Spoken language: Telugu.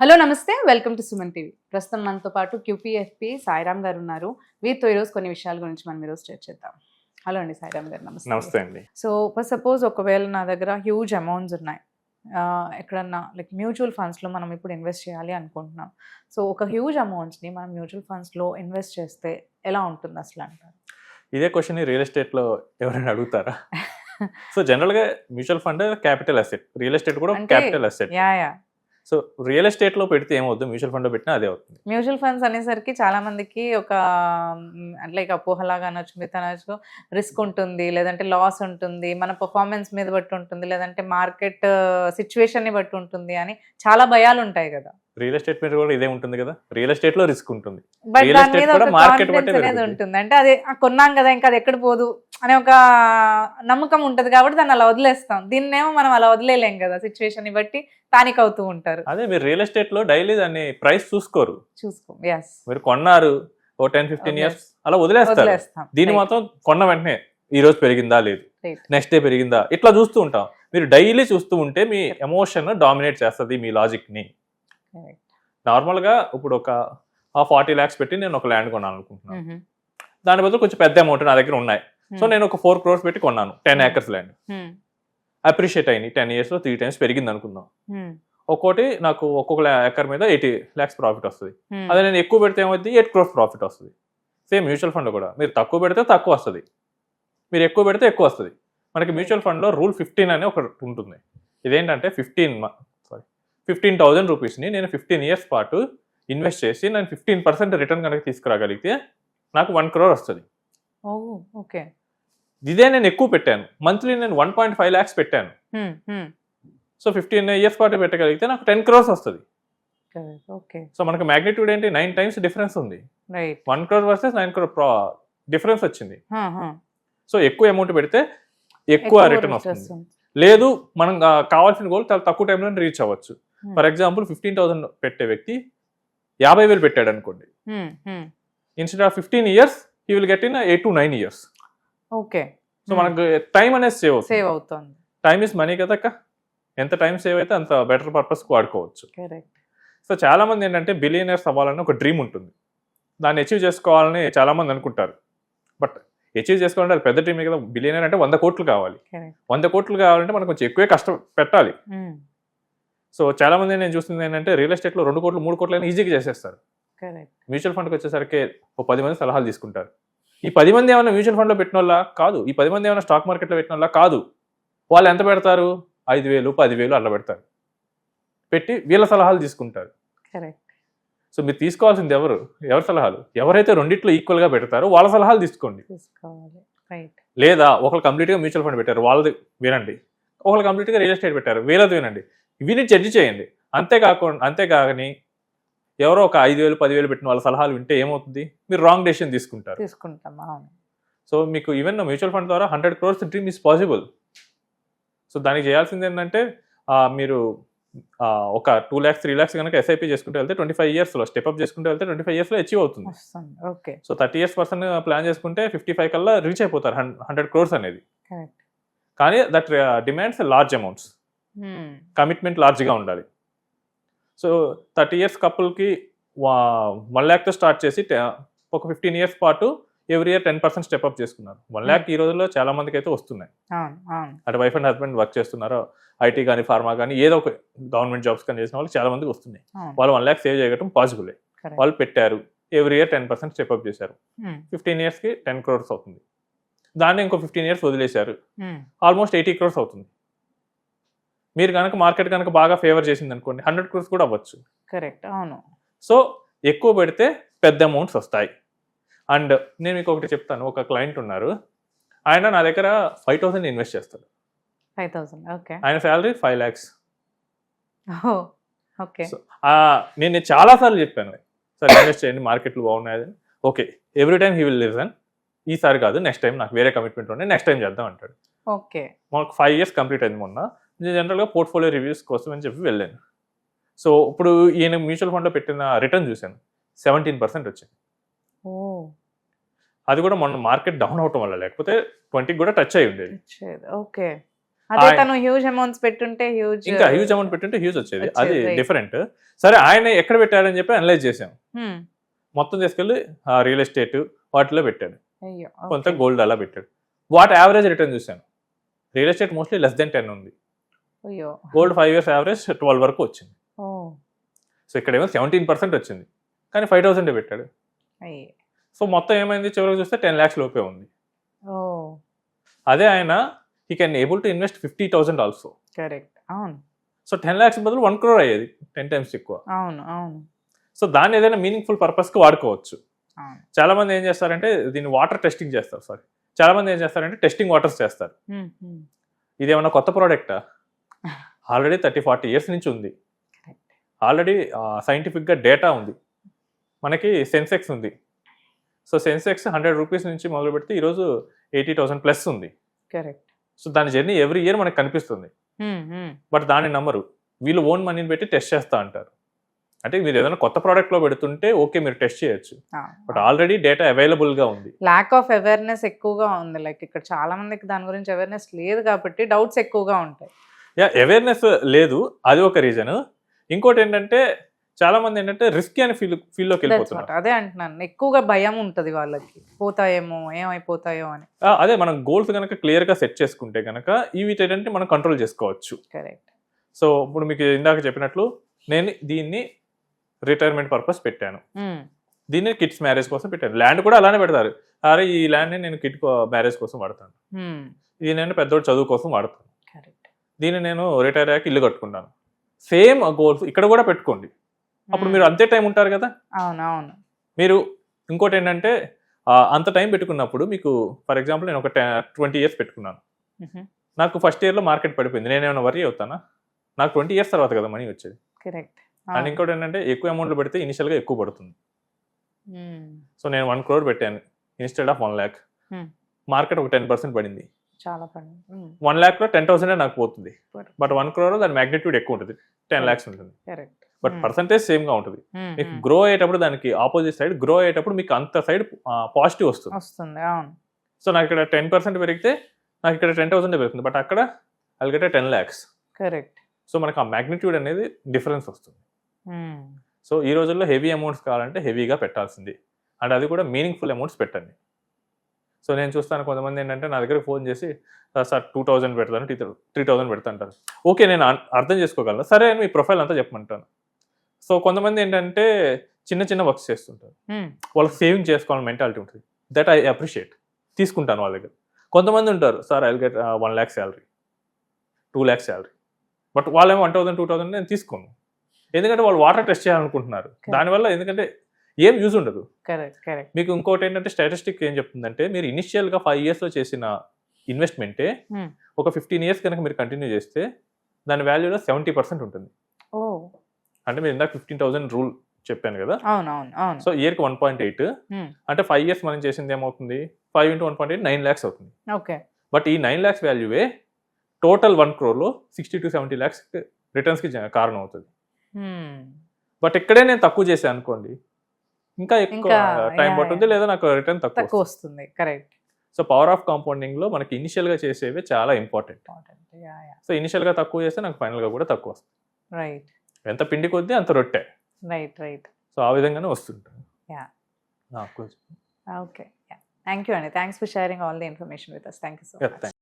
హలో నమస్తే, వెల్కమ్ టు సుమన్ టీవీ. ప్రస్తుతం మనతో పాటు క్యూపీఎఫ్పి సాయిరామ్ గారు ఉన్నారు. వీరితో ఈరోజు కొన్ని విషయాల గురించి మనం ఈరోజు చర్చిద్దాం. హలో అండి సాయిరామ్ గారు, నమస్తే. నమస్తే అండి. సో సపోజ్ ఒకవేళ నా దగ్గర హ్యూజ్ అమౌంట్స్ ఉన్నాయి, ఎక్కడన్నా లైక్ మ్యూచువల్ ఫండ్స్లో మనం ఇప్పుడు ఇన్వెస్ట్ చేయాలి అనుకుంటున్నాం. సో ఒక హ్యూజ్ అమౌంట్స్ని మనం మ్యూచువల్ ఫండ్స్లో ఇన్వెస్ట్ చేస్తే ఎలా ఉంటుంది అసలు అంటారు? ఇదే క్వశ్చన్ రియల్ ఎస్టేట్లో ఎవరైనా అడుగుతారా? సో జనరల్గా mutual fund capital asset, real estate కూడా capital asset. Yeah. So real ఎస్టేట్లో పెడితే ఏమవుతుంది, మ్యూచువల్ ఫండ్లో పెట్టినా అదే అవుతుంది. మ్యూచువల్ ఫండ్స్ అనేసరికి చాలా మందికి ఒక లైక్ అపోహలాగా అనొచ్చు, మిత్ అనొచ్చు. రిస్క్ ఉంటుంది, లేదంటే లాస్ ఉంటుంది, మన పర్ఫార్మెన్స్ మీద బట్టి ఉంటుంది, లేదంటే మార్కెట్ సిచ్యువేషన్ని బట్టి ఉంటుంది అని చాలా భయాలు ఉంటాయి కదా. రియల్ ఎస్టేట్ మీద కూడా ఇదే ఉంటుంది కదా, రియల్ ఎస్టేట్లో రిస్క్ ఉంటుంది, బట్ రియల్ దాని ఎస్టేట్ మీద కూడా ఒక మార్కెట్ కాన్ఫిడెన్స్ బట్టే అనేది పెరుగుతుంది. ఉంటుంది. అంటే అదే కొన్నాం కదా, ఇంకా అది ఎక్కడ పోదు అనే ఒక నమ్మకం ఉంటుంది కాబట్టి దాన్ని అలా వదిలేస్తాం. దీన్నేమో మనం అలా వదిలేలేం కదా, సిచ్యువేషన్ ని బట్టి పానిక్ అవుతూ ఉంటారు. అదే మీరు రియల్ ఎస్టేట్లో డైలీ దాన్ని ప్రైస్ చూసుకోరు, ఎస్, మీరు కొన్నారు ఓ 10-15 ఇయర్స్ అలా వదిలేస్తారు. వదిలేస్తాం. దీని మాత్రం కొన్న వెంటనే ఈ రోజు పెరిగిందా లేదు, Right. నెక్స్ట్ డే పెరిగిందా, ఇట్లా చూస్తూ ఉంటాం. మీరు డైలీ చూస్తూ ఉంటే మీ ఎమోషన్ డామినేట్ చేస్తుంది మీ లాజిక్ ని. Correct. నార్మల్గా ఇప్పుడు ఒక 40 lakhs పెట్టి నేను ఒక ల్యాండ్ కొనాలి అనుకుంటున్నాను. Mhm. దాని బదులు కొంచెం పెద్ద అమౌంట్ నా దగ్గర ఉన్నాయి. సో నేను ఒక 4 crores పెట్టి కొన్నాను 10 acres ల్యాండ్. Hmm. అప్రిషియేట్ అయింది, 10 years లో 3 times పెరిగింది అనుకుందాం. Hmm. ఒక్కోటి నాకు ఒక్కొక్క ఎకర్ మీద 80 lakhs ప్రాఫిట్ వస్తుంది. Hmm. అదే నేను ఎక్కువ పెడితే ఏమవుతుంది, 8 crores ప్రాఫిట్ వస్తుంది. సేమ్ మ్యూచువల్ ఫండ్ కూడా మీరు తక్కువ పెడితే తక్కువ వస్తుంది, మీరు ఎక్కువ పెడితే ఎక్కువ వస్తుంది. మనకి మ్యూచువల్ ఫండ్లో రూల్ 15 అనే ఒకటి ఉంటుంది. ఇదేంటంటే 15,000 రూపీస్ని నేను 15 years పాటు ఇన్వెస్ట్ చేసి నేను 15% రిటర్న్ కనుక తీసుకురాగలిగితే నాకు 1 crore వస్తుంది. Oh, okay. ఇదే నేను ఎక్కువ పెట్టాను, మంత్లీ నేను 1.5 lakhs పెట్టాను. Hmm. Hmm. సో 15 years పాటు పెట్టగలిగితే నాకు 10 crores వస్తుంది. Correct. Okay. సో మనకు మ్యాగ్నిట్యూడ్ ఏంటి, 9 times డిఫరెన్స్ ఉంది. Right. 1 crore versus 9 crore difference వచ్చింది. Huh, huh. సో ఎక్కువ అమౌంట్ పెడితే ఎక్కువ రిటర్న్ వస్తుంది. వస్తుంది. లేదు మనం కావాల్సిన గోల్ చాలా తక్కువ టైంలో రీచ్ అవ్వచ్చు. Hmm. ఫర్ ఎగ్జాంపుల్ 15,000 పెట్టే వ్యక్తి 50,000 పెట్టాడు అనుకోండి, Hmm. Hmm. Instead of 15 years he will get in 8 to 9 years. Okay. So మనకు టైం అనేది సేవ్ అవుతుంది. సేవ్ అవుతుంది. టైం ఇస్ మనీ కదక్క, ఎంత టైం సేవ్ అయితే అంత బెటర్ పర్పస్కి వాడుకోవచ్చు. Correct. సో చాలా మంది ఏంటంటే బిలియనర్స్ అవ్వాలని ఒక డ్రీమ్ ఉంటుంది, దాన్ని అచీవ్ చేసుకోవాలని చాలా మంది అనుకుంటారు. బట్ అచీవ్ చేసుకోవాలంటే అది పెద్ద డ్రీమే కదా. బిలియనర్ అంటే 100 కోట్లు కావాలి. Correct. 100 కోట్లు కావాలంటే మనకు కొంచెం ఎక్కువే కష్టం పెట్టాలి. Hmm. సో చాలా మంది నేను చూస్తుంది ఏంటంటే రియల్ ఎస్టేట్లో 2 కోట్లు 3 కోట్లు అయినా ఈజీగా చేసేస్తారు. Correct. మ్యూచువల్ ఫండ్కి వచ్చేసరికి ఒక 10 మంది సలహాలు తీసుకుంటారు. ఈ 10 మంది ఏమైనా మ్యూచువల్ ఫండ్లో పెట్టిన వాళ్ళ కాదు, ఈ 10 మంది ఏమైనా స్టాక్ మార్కెట్లో పెట్టిన వాళ్ళ కాదు. వాళ్ళు ఎంత పెడతారు, 5,000 10,000 అట్లా పెడతారు, పెట్టి వీళ్ళ సలహాలు తీసుకుంటారు. Correct. సో మీరు తీసుకోవాల్సింది ఎవరి సలహాలు, ఎవరైతే రెండిట్లో ఈక్వల్గా పెడతారో వాళ్ళ సలహాలు తీసుకోండి. తీసుకోవాలి. రైట్. లేదా ఒకరు కంప్లీట్గా మ్యూచువల్ ఫండ్ పెట్టారు వాళ్ళది వినండి, ఒకరు కంప్లీట్గా రియల్ ఎస్టేట్ పెట్టారు వీళ్ళది వినండి, వీటిని జడ్జి చేయండి. అంతేకాని ఎవరో ఒక 5,000 10,000 పెట్టిన వాళ్ళ సలహాలు వింటే ఏమవుతుంది, మీరు రాంగ్ డెసిషన్ తీసుకుంటారు. తీసుకుంటాం. అవును. సో మీకు ఈవెన్ మ్యూచువల్ ఫండ్ ద్వారా 100 crores dream is possible. So దానికి చేయాల్సింది ఏంటంటే మీరు ఒక 2 lakhs 3 lakhs కనుక ఎస్ఐపి చేసుకుంటూ వెళ్తే 25 yearsలో స్టెప్అప్ చేసుకుంటూ వెళ్తే 25 yearsలో అచీవ్ అవుతుంది. Okay. So 30 years person plan చేసుకుంటే 55 కల్లా రీచ్ అయిపోతారు 100 crores అనేది. కరెక్ట్. కానీ that demands large amounts, commitment లార్జ్గా ఉండాలి. సో 30 years కపుల్కి 1 lakhతో స్టార్ట్ చేసి ఒక 15 years పాటు ఎవ్రీ ఇయర్ 10% స్టెప్అప్ చేసుకున్నారు. 1 lakh ఈ రోజుల్లో చాలా మందికి అయితే వస్తున్నాయి. అటు వైఫ్ అండ్ హస్బెండ్ వర్క్ చేస్తున్నారో, ఐటీ కానీ ఫార్మా కానీ ఏదో ఒక గవర్నమెంట్ జాబ్స్ కానీ చేసిన వాళ్ళు చాలా మందికి వస్తున్నాయి. వాళ్ళు 1 lakh సేవ్ చేయడం పాసిబులే. వాళ్ళు పెట్టారు, ఎవ్రీ ఇయర్ 10% స్టెప్అప్ చేశారు, 15 yearsకి 10 crores అవుతుంది. దాన్ని ఇంకో 15 years వదిలేశారు, ఆల్మోస్ట్ 80 crores అవుతుంది. మీరు కనుక మార్కెట్ కనుక బాగా ఫేవర్ చేసింది అనుకోండి 100 crores కూడా అవ్వచ్చు. కరెక్ట్. అవును. సో ఎక్కువ పెడితే పెద్ద అమౌంట్స్ వస్తాయి. అండ్ నేను మీకు ఒకటి చెప్తాను, ఒక క్లయింట్ ఉన్నారు, ఆయన నా దగ్గర 5,000 ఇన్వెస్ట్ చేస్తాడు. 5,000. ఓకే. ఆయన శాలరీ 5 lakhs. ఓకే. సో నేను చాలాసార్లు చెప్పాను, సార్ ఇన్వెస్ట్ చేయండి మార్కెట్లు బాగున్నాయి. Okay, every time he will listen. ఈసారి కాదు, నెక్స్ట్ టైం నాకు వేరే కమిట్మెంట్ ఉన్నాయి, నెక్స్ట్ టైం చేద్దాం అంటాడు. ఓకే. మాకు 5 years కంప్లీట్ అయింది మొన్న. నేను జనరల్గా పోర్ట్ఫోలియో రివ్యూస్ కోసం అని చెప్పి వెళ్ళాను. సో ఇప్పుడు ఈయన మ్యూచువల్ ఫండ్లో పెట్టిన రిటర్న్ చూశాను, 17% వచ్చింది. అది కూడా మొన్న మార్కెట్ డౌన్ అవటం వల్ల, లేకపోతే 20 కూడా టచ్ అయి ఉండేది. ఓకే. అదే తను హ్యూజ్ అమౌంట్స్ పెట్టుంటే ఇంకా హ్యూజ్ అమౌంట్ పెట్టుంటే హ్యూజ్ వచ్చేది, అది వచ్చేది, right. డిఫరెంట్. సరే ఆయన ఎక్కడ పెట్టాడని చెప్పి అనలైజ్ చేసాం, మొత్తం తీసుకెళ్ళి రియల్ ఎస్టేట్ వాటిలో పెట్టాడు, అయ్యో కొంత గోల్డ్ అలా పెట్టాడు. వాటి యావరేజ్ రిటర్న్ చూశాను, real estate mostly less than 10 ఉంది, అయ్యో గోల్డ్ 5 years యావరేజ్ 12 వరకు వచ్చింది. ఓ సో ఇక్కడేమో 17% వచ్చింది, కానీ 5,000 పెట్టాడు. అయ్యే సో మొత్తం ఏమైంది, చివరికి చూస్తే 10 lakhs లోపే ఉంది. ఓ అదే ఆయన he can able to invest 50,000 also. Correct, అవును సో 10 lakhs బదులు 1 crore అయ్యేది, 10 times ఎక్కువ. అవును అవును సో దాన్ని ఏదైనా మీనింగ్ఫుల్ పర్పస్కి వాడుకోవచ్చు. అవును. చాలా మంది ఏం చేస్తారంటే దీన్ని వాటర్ టెస్టింగ్ చేస్తారు, సారీ చాలా మంది ఏం చేస్తారంటే టెస్టింగ్ వాటర్స్ చేస్తారు. ఇది ఏమన్నా కొత్త ప్రోడక్టా? ఆల్రెడీ 30-40 years నుంచి ఉంది, ఆల్రెడీ సైంటిఫిక్గా డేటా ఉంది. మనకి సెన్సెక్స్ ఉంది, సో సెన్సెక్స్ 100 rupees నుంచి మొదలు పెడితే ఈరోజు 80,000 ప్లస్ ఉంది. కరెక్ట్. సో దాని జర్నీ ఎవ్రీ ఇయర్ మనకు కనిపిస్తుంది, బట్ దాని నమ్మరు. వీళ్ళు ఓన్ మనీని పెట్టి టెస్ట్ చేస్తా అంటారు. అంటే మీరు ఏదైనా కొత్త ప్రోడక్ట్లో పెడుతుంటే ఓకే మీరు టెస్ట్ చేయొచ్చు, బట్ ఆల్రెడీ డేటా అవైలబుల్గా ఉంది. ల్యాక్ ఆఫ్ అవేర్నెస్ ఎక్కువగా ఉంది, లైక్ ఇక్కడ చాలా మందికి దాని గురించి అవేర్నెస్ లేదు కాబట్టి డౌట్స్ ఎక్కువగా ఉంటాయి. అవేర్నెస్ లేదు, అది ఒక రీజన్. ఇంకోటి ఏంటంటే చాలా మంది ఏంటంటే రిస్కీ అని ఫీల్డ్లోకి వెళ్ళిపోతున్నారు. అదే అంటున్నాను, ఎక్కువగా భయం ఉంటుంది వాళ్ళకి, పోతాయేమో ఏమైపోతాయో అని. అదే మనం గోల్స్ కనుక క్లియర్గా సెట్ చేసుకుంటే కనుక వీటంటే మనం కంట్రోల్ చేసుకోవచ్చు. కరెక్ట్. సో ఇప్పుడు మీకు ఇందాక చెప్పినట్లు నేను దీన్ని రిటైర్మెంట్ పర్పస్ పెట్టాను, దీన్ని కిడ్స్ మ్యారేజ్ కోసం పెట్టాను. ల్యాండ్ కూడా అలానే పెడతారు, అరే ఈ ల్యాండ్ని నేను కిడ్ మ్యారేజ్ కోసం వాడతాను, ఇది నేను పెద్దోడు చదువు కోసం వాడతాను, దీన్ని నేను రిటైర్ అయ్యాక ఇల్లు కట్టుకుంటాను. సేమ్ గోల్స్ ఇక్కడ కూడా పెట్టుకోండి, అప్పుడు మీరు అంతే టైం ఉంటారు కదా. అవునవును. మీరు ఇంకోటి ఏంటంటే అంత టైం పెట్టుకున్నప్పుడు మీకు ఫర్ ఎగ్జాంపుల్ నేను ఒక 20 years పెట్టుకున్నాను, నాకు ఫస్ట్ ఇయర్లో మార్కెట్ పడిపోయింది, నేనేమైనా వరీ అవుతానా? నాకు 20 years తర్వాత కదా మనీ వచ్చేది. కరెక్ట్. అండ్ ఇంకోటి ఏంటంటే ఎక్కువ అమౌంట్లో పెడితే ఇనిషియల్గా ఎక్కువ పడుతుంది. సో నేను 1 crore పెట్టాను ఇన్స్టెడ్ ఆఫ్ 1 lakh, మార్కెట్ ఒక 10% పడింది, చాలా పడింది. 1 lakhలో 10,000 నాకు పోతుంది, బట్ 1 crore దాని మ్యాగ్నిట్యూడ్ ఎక్కువ ఉంటుంది, 10 lakhs ఉంటుంది. కరెక్ట్. బట్ పర్సంటేజ్ సేమ్గా ఉంటుంది. మీకు గ్రో అయ్యేటప్పుడు దానికి ఆపోజిట్ సైడ్ గ్రో అయ్యేటప్పుడు మీకు అంత సైడ్ పాజిటివ్ వస్తుంది. అవును. సో నాకు ఇక్కడ 10% పెరిగితే నాకు ఇక్కడ 10,000 పెరుగుతుంది, బట్ అక్కడ అలాగే 10 lakhs. కరెక్ట్. సో మనకు ఆ మ్యాగ్నిట్యూడ్ అనేది డిఫరెన్స్ వస్తుంది. సో ఈ రోజుల్లో హెవీ అమౌంట్స్ కావాలంటే హెవీగా పెట్టాల్సింది, అండ్ అది కూడా మీనింగ్ఫుల్ అమౌంట్స్ పెట్టండి. సో నేను చూస్తాను కొంతమంది ఏంటంటే నా దగ్గర ఫోన్ చేసి సార్ 2,000 పెడతాను, 3,000 పెడతాంటారు. ఓకే నేను అర్థం చేసుకోగలను, సరే మీ ప్రొఫైల్ అంతా చెప్పమంటాను. సో కొంతమంది ఏంటంటే చిన్న చిన్న వర్క్స్ చేస్తుంటారు, వాళ్ళకి సేవింగ్ చేసుకోవాలని మెంటాలిటీ ఉంటుంది, దట్ ఐ అప్రిషియేట్, తీసుకుంటాను వాళ్ళ దగ్గర. కొంతమంది ఉంటారు sir I get 1 lakh salary, 2 lakh salary, but వాళ్ళేమో 1,000, 2,000 నేను తీసుకోను, ఎందుకంటే వాళ్ళు వాటర్ టెస్ట్ చేయాలనుకుంటున్నారు. దానివల్ల ఎందుకంటే ఏం యూజ్ ఉండదు. కరెక్ట్. మీకు ఇంకోటి ఏంటంటే స్టాటిస్టిక్ ఏం చెప్తుందంటే మీరు ఇనిషియల్గా 5 yearsలో చేసిన ఇన్వెస్ట్మెంటే ఒక 15 years కనుక మీరు కంటిన్యూ చేస్తే దాని వాల్యూలో 70% ఉంటుంది. అంటే మీరు ఇందాక 15,000 రూల్ చెప్పాను కదా. అవును. సో ఇయర్కి 1.8 అంటే 5 years మనం చేసింది ఏమవుతుంది, 5 into 1.8 9 lakhs అవుతుంది. ఓకే. బట్ ఈ 9 lakhs వాల్యూవే టోటల్ 1 crore 60 to 70 lakhs రిటర్న్స్కి కారణం అవుతుంది. బట్ ఇక్కడే నేను తక్కువ చేశాను అనుకోండి, ఇంకా ఎక్కువ టైం పడుతుంది, లేదా నాకు రిటర్న్ తక్కువ వస్తుంది. కరెక్ట్. సో పవర్ ఆఫ్ కాంపౌండింగ్లో మనకి ఇనిషియల్గా చేసేవి చాలా ఇంపార్టెంట్. సో ఇనిషియల్గా తక్కువ చేస్తే నాకు ఫైనల్గా కూడా తక్కువ వస్తుంది. రైట్. ఎంత పిండి కొద్దీ అంత రొట్టె. రైట్. సో ఆ విధంగానే వస్తుంటాయి. ఓకే. థ్యాంక్ యూ అండి. Thanks for sharing all the information with us. Thank you so much.